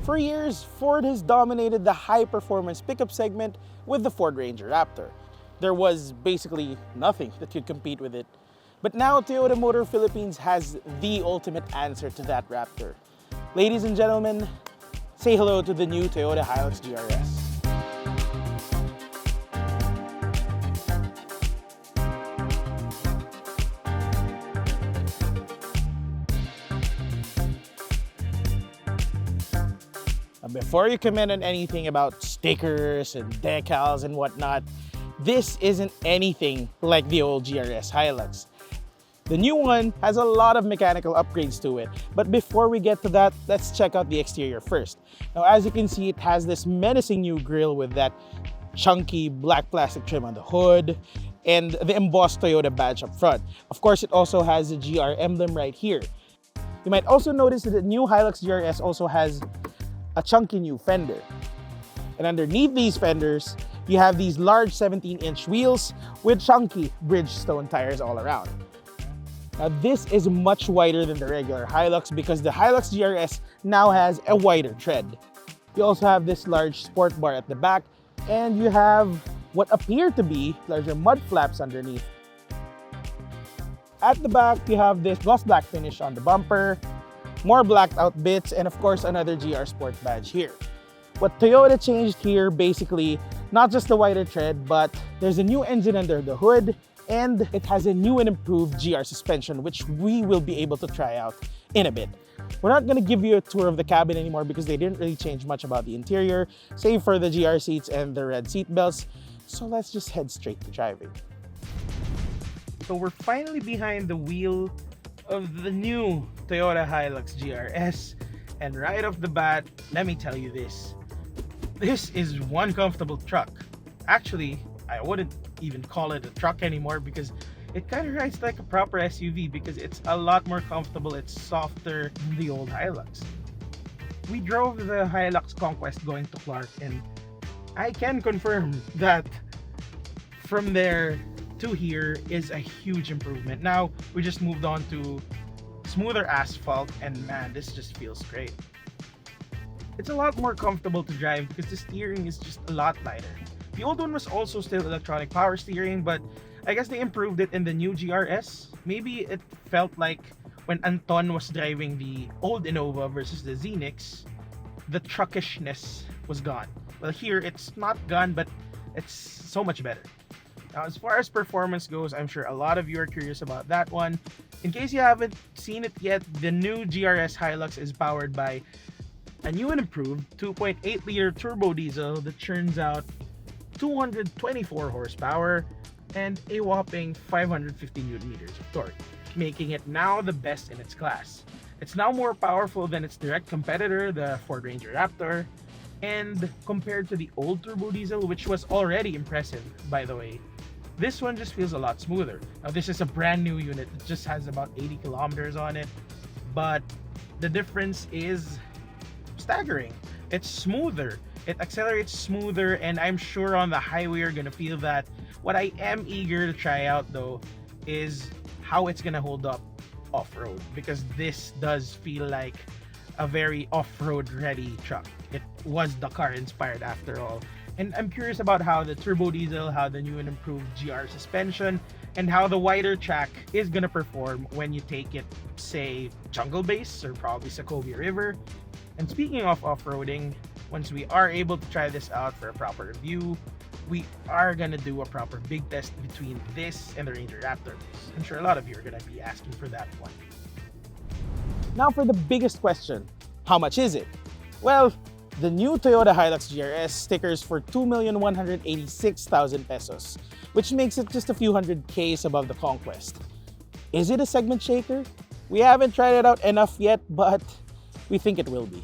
For years, Ford has dominated the high-performance pickup segment with the Ford Ranger Raptor. There was basically nothing that could compete with it. But now Toyota Motor Philippines has the ultimate answer to that Raptor. Ladies and gentlemen, say hello to the new Toyota Hilux GR-S. Before you comment on anything about stickers and decals and whatnot, this isn't anything like the old GR-S Hilux. The new one has a lot of mechanical upgrades to it, but before we get to that, let's check out the exterior first. Now, as you can see, it has this menacing new grille with that chunky black plastic trim on the hood and the embossed Toyota badge up front. Of course, it also has the GR emblem right here. You might also notice that the new Hilux GR-S also has a chunky new fender. And underneath these fenders, you have these large 17-inch wheels with chunky Bridgestone tires all around. Now this is much wider than the regular Hilux because the Hilux GR-S now has a wider tread. You also have this large sport bar at the back, and you have what appear to be larger mud flaps underneath. At the back, you have this gloss black finish on the bumper, more blacked out bits, and of course another GR Sport badge here. What Toyota changed here, basically, not just the wider tread, but there's a new engine under the hood, and it has a new and improved GR suspension, which we will be able to try out in a bit. We're not going to give you a tour of the cabin anymore because they didn't really change much about the interior, save for the GR seats and the red seat belts. So let's just head straight to driving. So we're finally behind the wheel of the new Toyota Hilux GR-S, and right off the bat, let me tell you this. This is one comfortable truck. Actually, I wouldn't even call it a truck anymore because it kind of rides like a proper SUV because it's a lot more comfortable. It's softer than the old Hilux. We drove the Hilux Conquest going to Clark, and I can confirm that from there to here is a huge improvement. Now we just moved on to smoother asphalt, and man, this just feels great. It's a lot more comfortable to drive because the steering is just a lot lighter. The old one was also still electronic power steering, but I guess they improved it in the new GR-S. Maybe it felt like when Anton was driving the old Innova versus the Xenix, the truckishness was gone. Well, here it's not gone, but it's so much better. Now, as far as performance goes, I'm sure a lot of you are curious about that one. In case you haven't seen it yet, the new GR-S Hilux is powered by a new and improved 2.8-liter turbo diesel that churns out 224 horsepower and a whopping 550 newton-meters of torque, making it now the best in its class. It's now more powerful than its direct competitor, the Ford Ranger Raptor, and compared to the old turbo diesel, which was already impressive, by the way, this one just feels a lot smoother. Now, this is a brand new unit. It just has about 80 kilometers on it, but the difference is staggering. It's smoother. It accelerates smoother, and I'm sure on the highway you're gonna feel that. What I am eager to try out though is how it's gonna hold up off-road, because this does feel like a very off-road ready truck. It was Dakar-inspired after all. And I'm curious about how the turbo diesel, how the new and improved GR suspension, and how the wider track is gonna perform when you take it, say, Jungle Base or probably Sokovia River. And speaking of off-roading, once we are able to try this out for a proper review, we are gonna do a proper big test between this and the Ranger Raptor. I'm sure a lot of you are gonna be asking for that one. Now for the biggest question, how much is it? Well, the new Toyota Hilux GR-S stickers for 2,186,000 pesos, which makes it just a few hundred Ks above the Conquest. Is it a segment shaker? We haven't tried it out enough yet, but we think it will be.